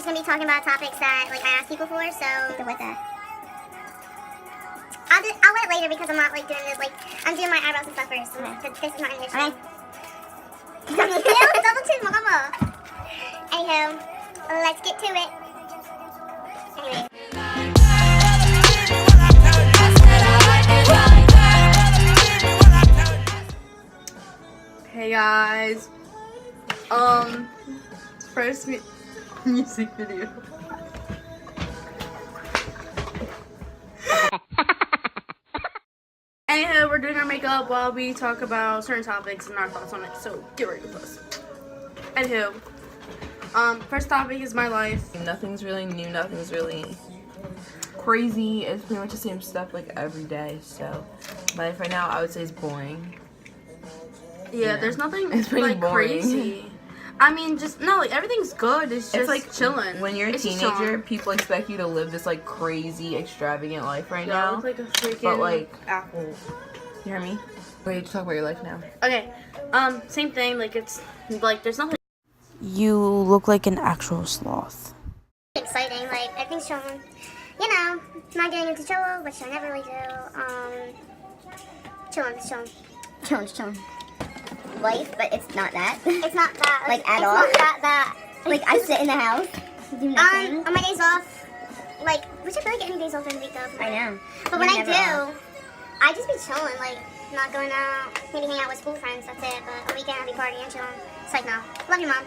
gonna be talking about topics that like I asked people for. So What's that? I'll let it later because I'm not like doing this. Like I'm doing my eyebrows and stuff first. So this is not an issue. Double chin, mama. Anyhow, let's get to it. Anyway. Hey guys, first music video. Anyhow, we're doing our makeup while we talk about certain topics and our thoughts on it, so get ready with us. Anywho, first topic is my life. Nothing's really new, nothing's really crazy. It's pretty much the same stuff like every day, so life right now I would say is boring. Yeah, there's nothing it's pretty like boring. crazy. I mean, just no, like everything's good. It's just like chilling. When you're a It's just teenager, chilling. people expect you to live this like crazy, extravagant life right Yeah, I now. look like a freaking But like, apple. you hear me? Ready to talk about your life now? Okay, same thing. Like it's like there's nothing. You look like an actual sloth. Exciting, like everything's chilling. You know, not getting into trouble, which I never really do. Chilling. Life, but it's not that. It's not that. Like, at it's all? Not that. Like, I sit in the house, do nothing. On my days off, like, which I feel like any days off during the week though. I know. But when I Never do, off. I just be chilling, like, not going out, maybe hang out with school friends, that's it. But on the weekend, I be partying and chilling. It's like, no. Love your mom.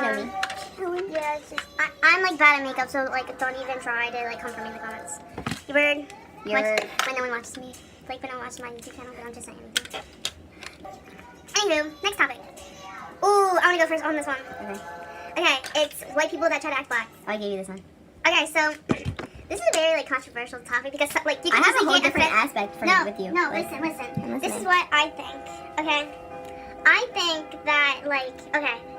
Know me. Chilling? Yeah, it's just, I'm like bad at makeup, so like, don't even try to like come for me in the comments. You weird? Like, when no one watches me. Like, when no one watches my YouTube channel, but I'm just saying anything. Anywho, next topic. Ooh, I want to go first on this one. Okay, it's white people that try to act black. I gave you this one. Okay, so this is a very like controversial topic because like you I can have a easily whole get different offended. aspect for No, with you. no, Like, listen. I'm This is listening. what I think. Okay, I think that like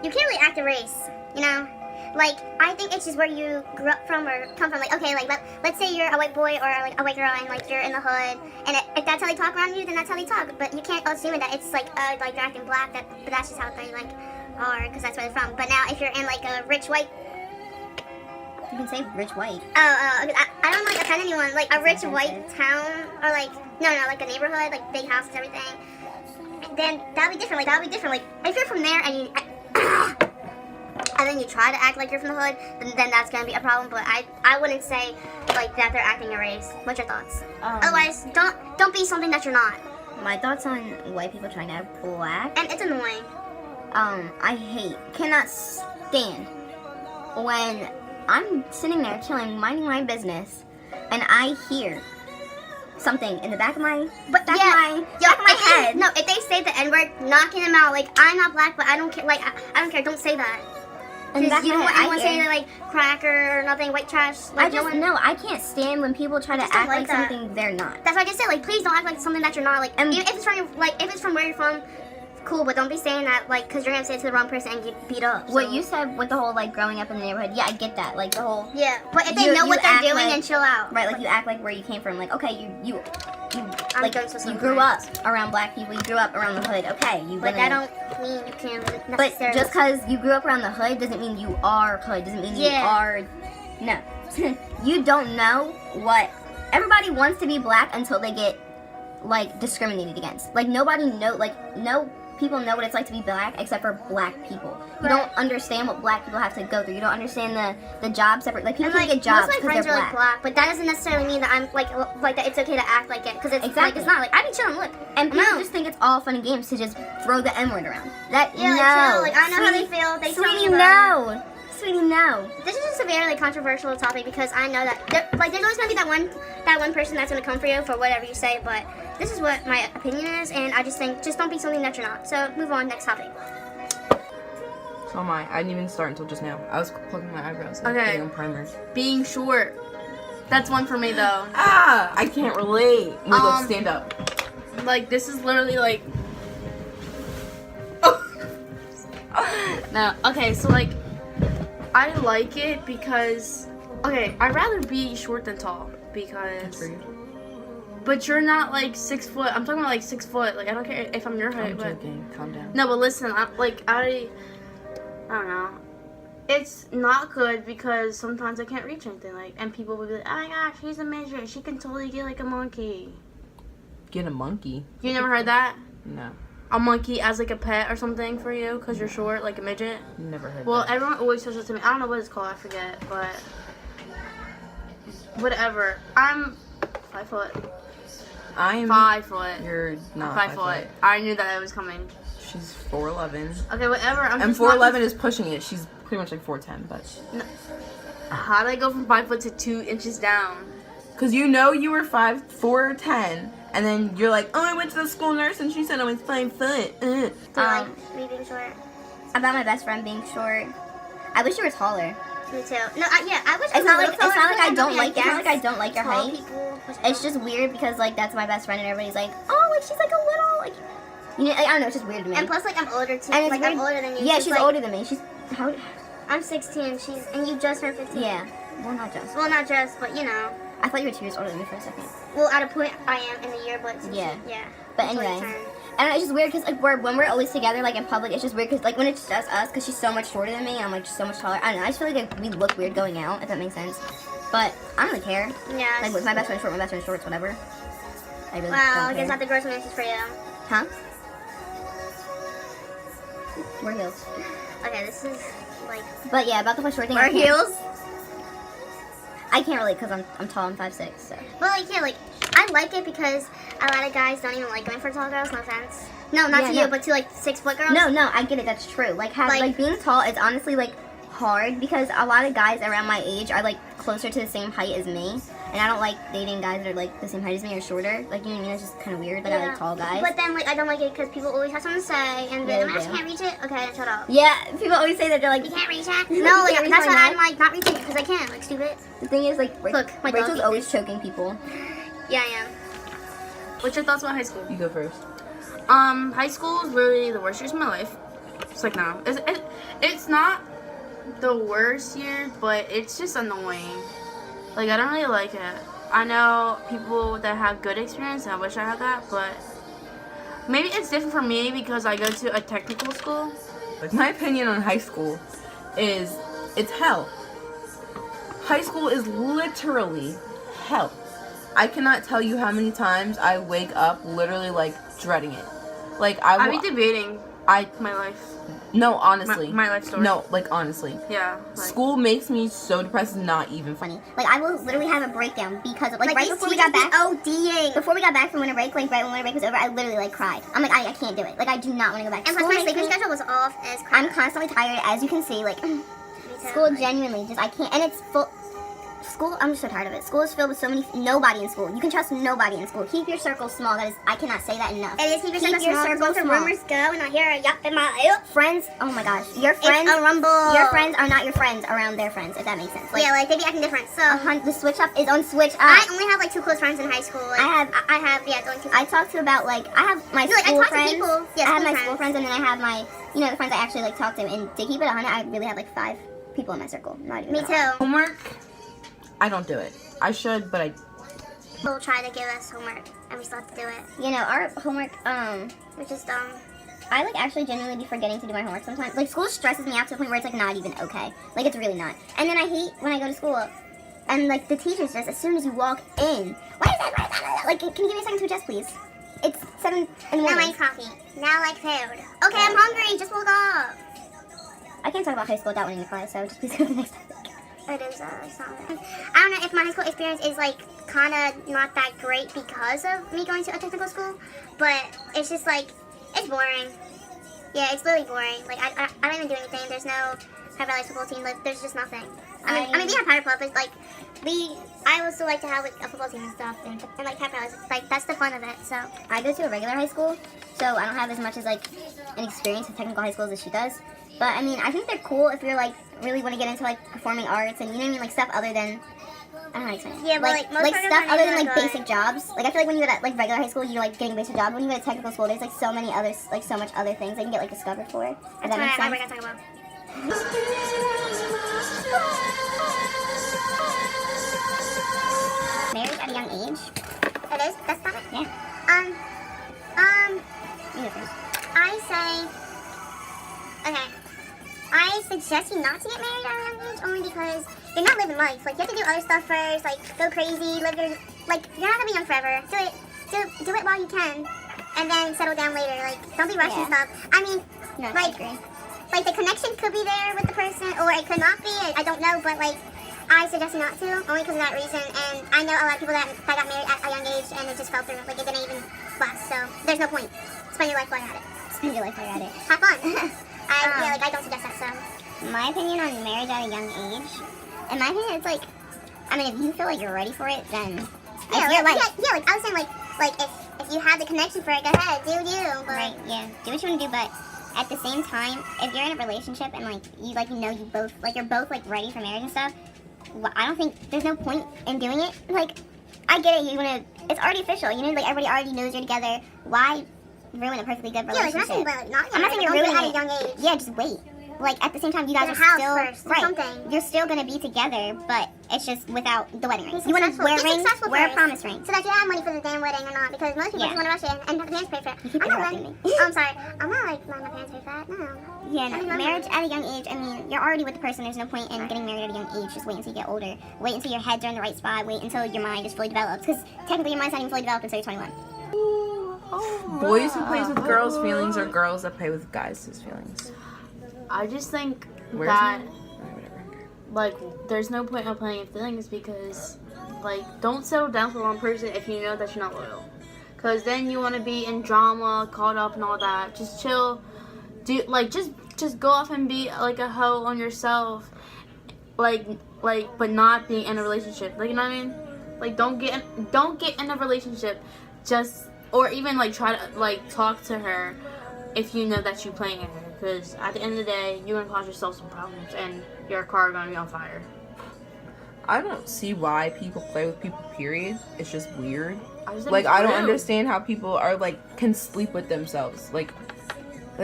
you can't really act a race. You know, like I think it's just where you grew up from or come from. Like okay, like let's say you're a white boy or like a white girl and like you're in the hood, and if that's how they talk around you, then that's how they talk. But you can't assume that it's like they're acting black. But that's just how they like are because that's where they're from. But now if you're in like a rich white. You can say rich white. I don't like offend anyone. Like a rich That's white offensive. town or like no, like a neighborhood, like big houses, everything. Then that'll be different. Like if you're from there and you and then you try to act like you're from the hood, then that's gonna be a problem. But I wouldn't say like that they're acting a race. What's your thoughts? Otherwise, don't be something that you're not. My thoughts on white people trying to act black. And it's annoying. I cannot stand when I'm sitting there chilling, minding my business, and I hear something in the back of my back of my head. No, if they say the N-word, knocking them out. Like I'm not black, but I don't care. Like I don't care. Don't say that. In the back You of don't my want head, anyone saying like cracker or nothing, white trash. Like, I just know I can't stand when people try to just don't act like like that. something they're not. That's why I just said like please don't act like something that you're not. Like And- even if it's from if it's from where you're from, cool. But don't be saying that like because you're gonna say it to the wrong person and get beat up. What so. you said with the whole like growing up in the neighborhood, yeah, I get that. Like the whole Yeah, but if they You- know you what they're act doing, like- then chill out. right, like you act like where you came from. Like okay, you I'm like going to some you grew up friends. around black people. You grew up around the hood. Okay, you. But gonna- that don't mean you can But necessarily. just because you grew up around the hood doesn't mean you are hood. Doesn't mean you Yeah. are. No, you don't know what. Everybody wants to be black until they get like discriminated against. Like nobody know. Like no people know what it's like to be black except for black people. You don't understand what black people have to go through. You don't understand the job separate. Like people and, can't get jobs most of my because friends they're are like black. black, but that doesn't necessarily mean that I'm like that. It's okay to act like it because it's like Exactly. it's not. Like I be chilling. Look, And people no. just think it's all fun and games to just throw the N word around. That Yeah, no, like, chill. Like I know how they sweetie, feel. They tell me sweetie, about it. no, sweetie, no. This is just a very like controversial topic because I know that there's always gonna be that one person that's gonna come for you for whatever you say. But this is what my opinion is, and I just think just don't be something that you're not. So move on, next topic. So am I. I didn't even start until just now. I was plucking my eyebrows. And Okay. putting on primer. Being short, that's one for me though. Ah! I can't relate. Let's stand up. Like this is literally like. No, okay, so like, I like it because, okay, I'd rather be short than tall because. For you. But you're not like 6 foot. I'm talking about like 6 foot. Like I don't care if I'm your height. I'm But joking. Calm down. no, but listen, I don't know. I don't know. It's not good because sometimes I can't reach anything. And people will be like, oh my gosh, she's a midget. She can totally get like a monkey. Get a monkey? You never heard that? No. A monkey as like a pet or something for you because you're short, like a midget? Never heard Well, that. everyone always says it to me. I don't know what it's called. I forget, but whatever. I'm 5 foot. I'm 5 foot. You're not 5 foot. I knew that it was coming. She's 4'11". Okay, whatever. And 4'11" is pushing it. She's pretty much like 4'10", but. How did I go from 5 foot to 2 inches down? Cause you know you were 4'10", and then you're like, oh, I went to the school nurse and she said I was 5 foot. Do you like me being short? About my best friend being short. I wish you were taller. Me too. No, I wish It's not like taller. I don't like. It's not like I don't like your Tall height. people. It's just weird because like that's my best friend and everybody's like, oh, like she's like a little like. You know, I don't know. It's just weird to me. And plus, like, I'm older too. And it's Like, I'm weird- older than you. Yeah, so she's like, older than me. She's how? I'm 16. And you just turned 15. Yeah. Well, not just. Well, not just, but you know. I thought you were 2 years older than me for a second. Well, at a point, I am in the year, but Yeah. yeah. But Until you anyway, turn. I don't know, it's just weird because like when we're always together like in public, it's just weird because like when it's just us, because she's so much shorter than me, and I'm like just so much taller. I don't know. I just feel like we look weird going out, if that makes sense. But I don't really care. Yeah. Like with my best friend short, my best friend short, whatever. I really Wow, I don't guess I care. have to grow some inches for you. Huh? We're heels. Okay, this is like. But yeah, about the whole short thing. I Wear can't- heels? I can't really because I'm tall. I'm 5'6". So. But like, yeah, like, I like it because a lot of guys don't even like going for tall girls. No offense. No, not Yeah, to no. you, but to like 6 foot girls. No, I get it. That's true. Like, Like- being tall is honestly like hard because a lot of guys around my age are like closer to the same height as me, and I don't like dating guys that are like the same height as me or shorter. Like, you know what I mean? It's just kind of weird. Like, I like tall guys. But then, like, I don't like it because people always have something to say, and Yeah, then they I just do. can't reach it. Okay, then shut up. Yeah, people always say that they're like. You can't reach it? You No, like, can't reach that's my why neck? I'm like not reaching it because I can't. Like, stupid. The thing is, like, Look, my dog Rachel's eat always choking people. Yeah, I am. What's your thoughts about high school? You go first. High school is really the worst years of my life. It's like, no. It's not the worst year, but it's just annoying. Like, I don't really like it. I know people that have good experience, and I wish I had that, but maybe it's different for me because I go to a technical school. Like, my opinion on high school is it's hell. High school is literally hell. I cannot tell you how many times I wake up literally like dreading it. Like I've been debating my life. No, honestly. My life story. No, like honestly. Yeah. Like, School makes me so depressed, it's not even funny. Funny. Like, I will literally have a breakdown because of, like right these before we teachers got back. be ODing. Before we got back from winter break, like right when winter break was over, I literally like cried. I'm like, I can't do it. Like, I do not want to go back. And plus, School my makes sleeping me- schedule was off as crap. I'm constantly tired, as you can see. Like, school genuinely just I can't, and it's full. School, I'm just so tired of it. School is filled with so many nobody in school. You can trust nobody in school. Keep your circle small. That is, I cannot say that enough. It is keep your your circle circle small. small. Rumors go, and I hear a yup in my ear. Friends, oh my gosh, your friends, It's a rumble. your friends are not your friends around their friends. If that makes sense. Like, Yeah, like they be acting different. So the switch up is on switch up. I only have like 2 close friends in high school. Like, I have- I have yeah, it's only 2. I talk to about like I have my No, like, I school talk to friends. people. Yeah, I have school my school friends. friends, and then I have my the friends I actually like talk to. And to keep it 100, I really have like 5 people in my circle. Not even Me a lot. too. Homework, I don't do it. I should, but I People try to give us homework, and we still have to do it, You know, our homework. which is dumb. I like actually genuinely be forgetting to do my homework sometimes. Like, school stresses me out to the point where it's like not even okay. Like, it's really not. And then I hate when I go to school and like the teachers just as soon as you walk in, what is that? Like, can you give me a second to adjust, please? It's 7 in the Now morning. like coffee. Now like food. Okay, I'm hungry. Just woke up. I can't talk about high school without wanting to cry, so just please go to the next topic. It is something. I don't know if my high school experience is like kind of not that great because of me going to a technical school, but it's just like it's boring. Yeah, it's literally boring. Like I don't even do anything. There's no Pepper Valley football team. Like there's just nothing. I mean we have Pirate Club, but like I would still like to have like a football team and stuff, and like Pepper Valley. Like that's the fun of it. So I go to a regular high school, so I don't have as much as like an experience with technical high schools as she does. But I mean, I think they're cool if you're like really want to get into like performing arts and you know what I mean, like stuff other than I don't know how to explain it. Yeah, but, like, most like programs stuff aren't other than even like good. basic jobs. Like I feel like when you go to like regular high school, you're like getting basic jobs. When you go to technical school, there's like so many other like so much other things that you can get like discovered for. If that's that what makes I sense. gotta talk about. Married at a young age. It is. That's not it. Yeah. Um. You go first. I say. Okay. I suggest suggest you not to get married at a young age, only because you're not living life. Like, you have to do other stuff first, like, go crazy, live your, like, you're not gonna be young forever. Do it while you can, and then settle down later. Like, don't be rushing stuff. I mean, No, like, I agree. like, the connection could be there with the person, or it could not be. I don't know, but, like, I suggest you not to, only because of that reason. And I know a lot of people that got married at a young age, and it just fell through. Like, it didn't even last. So, there's no point. Spend your life while you're at it. Spend your life while you're at it. Have fun. I don't suggest that, so. My opinion on marriage at a young age, in my opinion, it's like, I mean, if you feel like you're ready for it, then it's your life. Like, I was saying, like, if you have the connection for it, go ahead, do you. But Right, yeah. Do what you want to do, but at the same time, if you're in a relationship and, like, you know you both, like, you're both, like, ready for marriage and stuff, I don't think, there's no point in doing it. Like, I get it, you want to, it's already official, you know, like, everybody already knows you're together. Why ruin a perfectly good yeah, like, relationship? I'm not saying you're ruining ruining at a it. young age. Yeah, just wait. Like, at the same time, you guys Get a are house still first, or right. something. You're still gonna be together, but it's just without the wedding ring. Be You want to successful. wear Be rings, successful wear a first. promise ring. So that you have money for the damn wedding or not, because most people Yeah. just want to rush it and have the parents pay for it. You keep I'm not interrupting ready. me. I'm sorry. I'm not like letting my parents pay for that. No. Yeah, I no, mean, marriage at a young age, I mean, you're already with the person. There's no point in getting married at a young age. Just wait until you get older. Wait until your heads are in the right spot. Wait until your mind is fully developed. Because technically your mind's not even fully developed until you're 21. Boys who plays with girls' feelings or girls that play with guys' feelings. I just think Where's that, he? Whatever. like, there's no point in playing with feelings because, like, don't settle down for one person if you know that you're not loyal. Because then you want to be in drama, caught up and all that. Just chill. Just go off and be, like, a hoe on yourself. Like, but not being in a relationship. Like, you know what I mean? Like, don't get in a relationship or even, like, try to, like, talk to her if you know that you're playing with her. Because at the end of the day, you're going to cause yourself some problems and your car going to be on fire. I don't see why people play with people, period. It's just weird. I just think Like, it's I don't rude. understand how people are, like, can sleep with themselves. Like,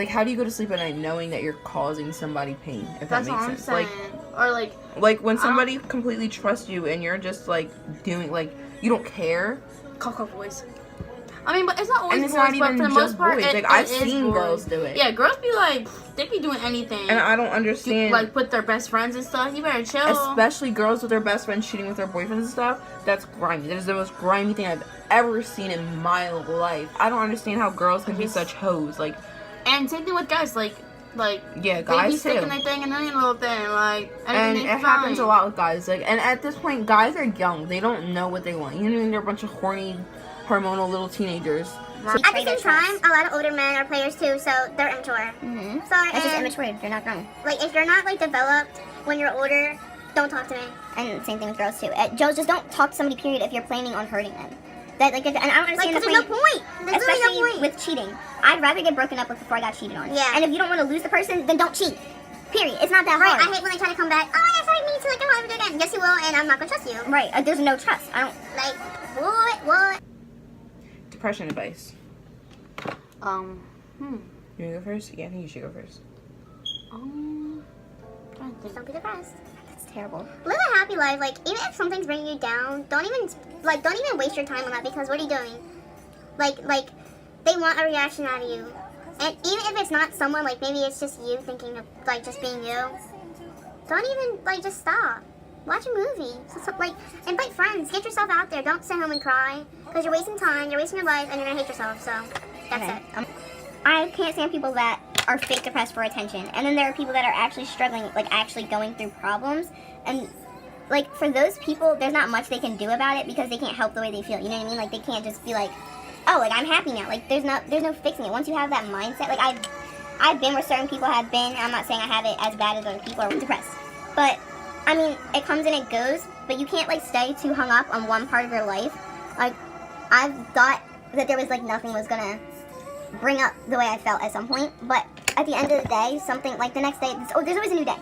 how do you go to sleep at night knowing that you're causing somebody pain, if That's that what I'm makes sense? saying. Or, Like, when somebody completely trusts you and you're just, like, doing, like, you don't care. Coco boys. I mean, but it's not always And it's boys, not but even for the just most part, boys. it Like, I've is seen boys. girls do it. Yeah, girls be like, they be doing anything. And I don't understand. Like, with their best friends and stuff. You better chill. Especially girls with their best friends cheating with their boyfriends and stuff. That's grimy. That is the most grimy thing I've ever seen in my life. I don't understand how girls can be such hoes. Like, And same thing with guys. Like yeah, they be guys too. sticking their thing in any little thing. Like, And everything's it happens a fine. lot with guys. Like, and at this point, guys are young. They don't know what they want. You know, they're a bunch of horny, hormonal little teenagers. At the same time, a lot of older men are players too, so they're immature. Mm-hmm. So, It's just and, immature. You're not grown. like, if you're not, like, developed when you're older, don't talk to me. And same thing with girls too. Joe, just don't talk to somebody, period, if you're planning on hurting them. And I don't Like, understand because the there's no point. point. There's Especially really no point. with cheating. I'd rather get broken up with before I got cheated on. Yeah. And if you don't want to lose the person, then don't cheat. Period. It's not that Right, hard. I hate when they try to come back. Oh, yes, I need to, like, I want to do it again. Yes, you will, and I'm not going to trust you. Right. There's no trust. I don't. Like, what? Depression advice. Hmm. You wanna go first? Yeah, I think you should go first. Trying to think. Don't be depressed. That's terrible. Live a happy life. Like, even if something's bringing you down, don't even waste your time on that, because what are you doing? Like, they want a reaction out of you. And even if it's not someone, like, maybe it's just you thinking of, like, just being you, don't even, like, just stop. Watch a movie. Like, invite friends. Get yourself out there. Don't sit home and cry, because you're wasting time, you're wasting your life, and you're going to hate yourself. So, that's Okay. it. I can't stand people that are fake depressed for attention. And then there are people that are actually struggling, like actually going through problems. And like for those people, there's not much they can do about it because they can't help the way they feel. You know what I mean? Like they can't just be like, oh, like I'm happy now. Like there's no fixing it. Once you have that mindset, like I've been where certain people have been. I'm not saying I have it as bad as other people are depressed. But I mean, it comes and it goes, but you can't like stay too hung up on one part of your life. Like I've thought that there was like nothing was gonna bring up the way I felt at some point, but at the end of the day, something like the next day, there's always a new day.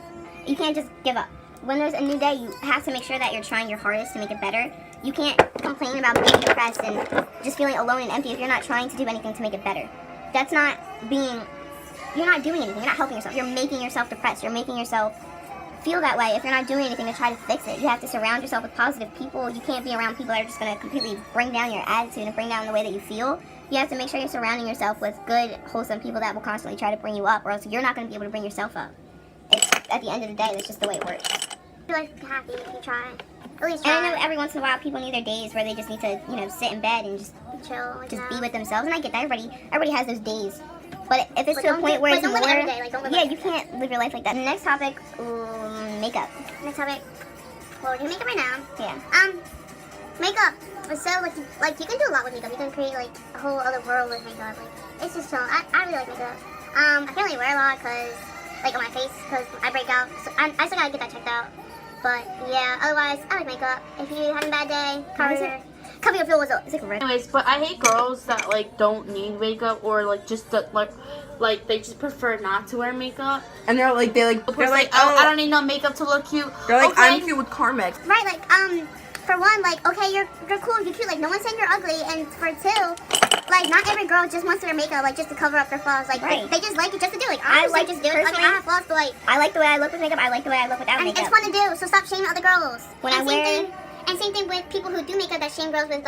You can't just give up. When there's a new day, you have to make sure that you're trying your hardest to make it better. You can't complain about being depressed and just feeling alone and empty if you're not trying to do anything to make it better. That's not you're not doing anything, you're not helping yourself. You're making yourself depressed, you're making yourself feel that way if you're not doing anything to try to fix it. You have to surround yourself with positive people. You can't be around people that are just going to completely bring down your attitude and bring down the way that you feel. You have to make sure you're surrounding yourself with good, wholesome people that will constantly try to bring you up, or else you're not going to be able to bring yourself up. at the end of the day, that's just the way it works. I feel like happy if you try. At least And try. I know every once in a while people need their days where they just need to, you know, sit in bed and just Chill. Like just that. be with themselves. And I get that. Everybody has those days. But if it's But to a don't point do- where but it's don't more, live it every day, like, don't live yeah, it. you can't live your life like that. Next topic, makeup. Next topic. Well, we're doing makeup right now. Yeah. Makeup is so like you can do a lot with makeup. You can create like a whole other world with makeup. Like it's just chill. I really like makeup. I can't really wear a lot because like on my face because I break out. So I still gotta get that checked out. But yeah, otherwise I like makeup. If you're having a bad day, cover your pillows up. It's like red. Anyways, but I hate girls that like don't need makeup or like just like they just prefer not to wear makeup. And they're like, They're like, oh, I don't need no makeup to look cute. They're like, okay. I'm cute with Carmex. Right, like for one, like okay, you're cool, you're cute. Like no one's saying you're ugly. And for two, like not every girl just wants to wear makeup like just to cover up their flaws. Like Right. they just like it just to do. Like I I like just do it. I mean, personally- I have flaws, but like. I like the way I look with makeup. I like the way I look without And makeup. it's fun to do, so stop shaming other girls. When and I wear- same thing with people who do makeup that shame girls with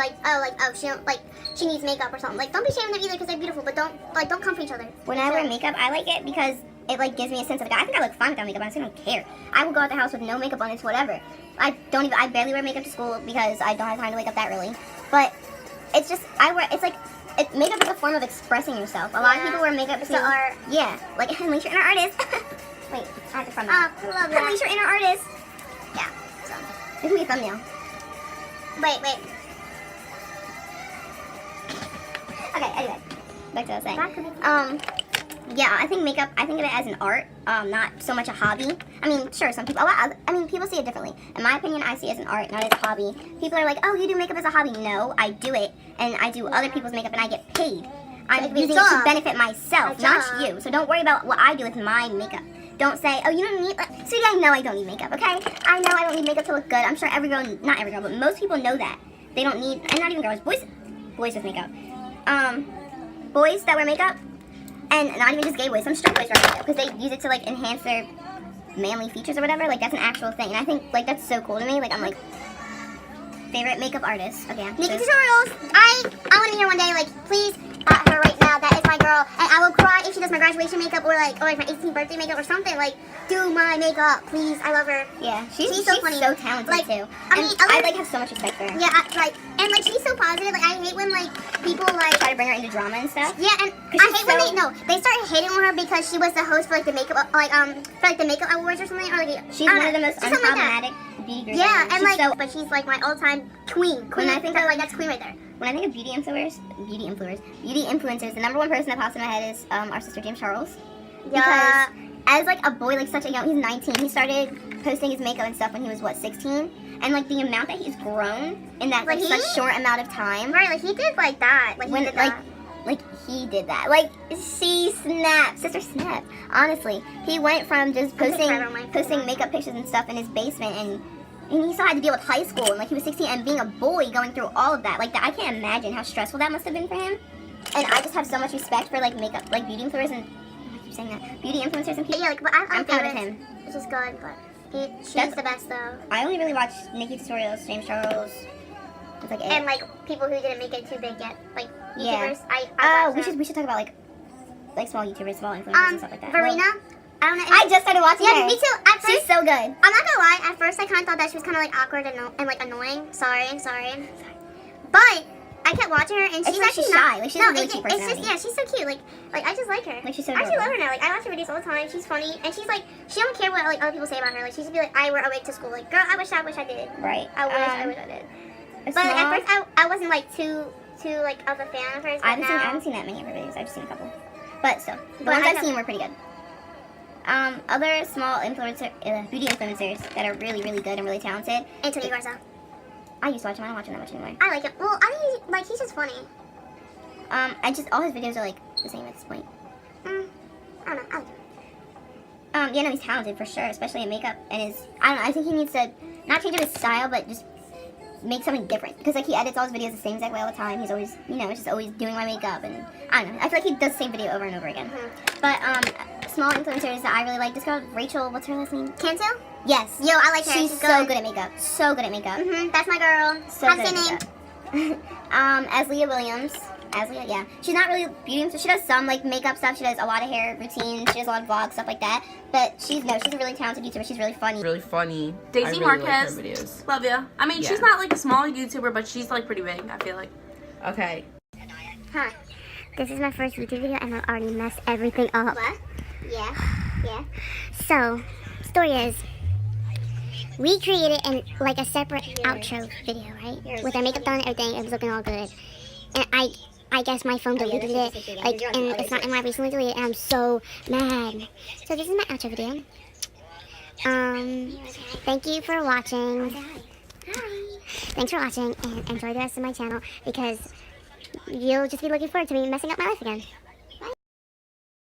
she needs makeup or something. Like don't be shaming them either because they're beautiful, but don't come for each other. When I wear makeup, I like it because it like gives me a sense of, I think I look fine without makeup. I don't care. I will go out the house with no makeup on. It's whatever. I barely wear makeup to school because I don't have time to wake up that early. But it's just makeup is a form of expressing yourself. A lot of Yeah. people wear makeup It's to an art. Yeah, like unleash your inner artist. Wait, I have to front I that. love that. Unleash your inner artist. Yeah. So. This will be a thumbnail. Wait. Okay, anyway, back to what I That could was be saying. Yeah, I think makeup, I think of it as an art, not so much a hobby. I mean, sure, some people, people see it differently. In my opinion, I see it as an art, not as a hobby. People are like, oh, you do makeup as a hobby. No, I do it, and I do other people's makeup, and I get paid. I'm Like, using it job. to benefit myself, A not job. you. So don't worry about what I do with my makeup. Don't say, oh, you don't need, sweetie, I know I don't need makeup, okay? I know I don't need makeup to look good. I'm sure every girl, not every girl, but most people know that. They don't need, and not even girls, boys with makeup. Boys that wear makeup, and not even just gay boys, some straight boys wear makeup because they use it to like enhance their manly features or whatever. Like that's an actual thing, and I think like that's so cool to me. Like I'm like favorite makeup artist. Okay, Nikki Tutorials. I want to meet her one day. Like, please, her right now. That is my girl, and I will cry if she does my graduation makeup or like my 18th birthday makeup or something. Like, do my makeup, please. I love her. Yeah, she's so funny. so talented Like, too. I And mean, I other- like have so much respect for her. Yeah, and like she's so positive. Like I hate when like people like. Try to bring her into drama and stuff. Yeah, and I she's hate when so- they started hating on her because she was the host for like the makeup for like the makeup awards or something or like She's I don't one of the know, most just something like that. unproblematic beauty gurus. Yeah, and She's like, so, but she's like my all-time queen. When I think of- like that's queen right there. when I think of beauty influencers, the number one person that pops in my head is our sister James Charles. Yeah. Because as like a boy, like such a young, he's 19. He started posting his makeup and stuff when he was 16, and like the amount that he's grown in that like Like, such he- short amount of time. Right, like he did like that. Like he When did like that. like he did that. Like she snapped, sister snapped. Honestly, he went from just I'm so proud of my posting sister. makeup pictures and stuff in his basement, and he still had to deal with high school, and like he was 16 and being a boy going through all of that. Like that, I can't imagine how stressful that must have been for him. And I just have so much respect for like makeup, like beauty influencers and I keep saying that beauty influencers and people. Yeah, like but I'm I'm proud of favorites. him. It's just good, but she's That's- the best though. I only really watch Nikki Tutorials, James Charles. It's like it. And like people who didn't make it too big yet, like Yeah. YouTubers. I Oh, watch we should talk about like small YouTubers, small influencers and stuff like that. Verena. Well, I don't know. I just started watching yeah, her. me too. At first, She's so good. I'm not gonna lie. At first, I kind of thought that she was kind of like awkward and like annoying. Sorry. But I kept watching her, and It's she's like actually she's not. shy. Like, she has a really it's cute just personality. yeah, she's so cute. Like I just like her. Like, she's so I actually love adorable. her now. Like I watch her videos all the time. She's funny, and she's like she don't care what like other people say about her. Like she just be like, I wear awake to school. Like girl, I wish I did. Right. I wish I did. A But like, small- at first, I wasn't like too like of a fan of hers. But I now, haven't seen that many of her videos. I've just seen a couple. But still, the But ones I I've have- seen were pretty good. Other small beauty influencers that are really, really good and really talented. Anthony Garza. I used to watch him. I don't watch him that much anymore. I like him. Well, I think like he's just funny. I just all his videos are like the same at this point. I don't know. I like him. Yeah, no, he's talented for sure, especially in makeup. And I don't know, I think he needs to not change up his style, but just make something different. Because like he edits all his videos the same exact way all the time. He's always, it's just always doing my makeup, and I don't know. I feel like he does the same video over and over again. But small influencers that I really like. This girl, Rachel, what's her last name? Cantu? Yes. Yo, I like her. She's so good at makeup. So good at makeup. That's my girl. So Have good the at name. makeup. As Leah Williams. Aslia, yeah. She's not really beauty, so she does some like makeup stuff. She does a lot of hair routines. She does a lot of vlogs, stuff like that. But she's a really talented YouTuber. She's really funny. Really funny. Daisy I really Marquez. like her videos. Love ya. I mean, Yeah. she's not like a small YouTuber, but she's like pretty big, I feel like. Okay. Huh. This is my first YouTube video and I've already messed everything up. What? Yeah. Yeah. So, story is, we created like a separate outro video, right? With our makeup done and everything, it was looking all good. And I guess my phone deleted it, like, and it's not in my recently deleted, and I'm so mad. So this is my outro video. Thank you for watching. Thanks for watching, and enjoy the rest of my channel, because you'll just be looking forward to me messing up my life again.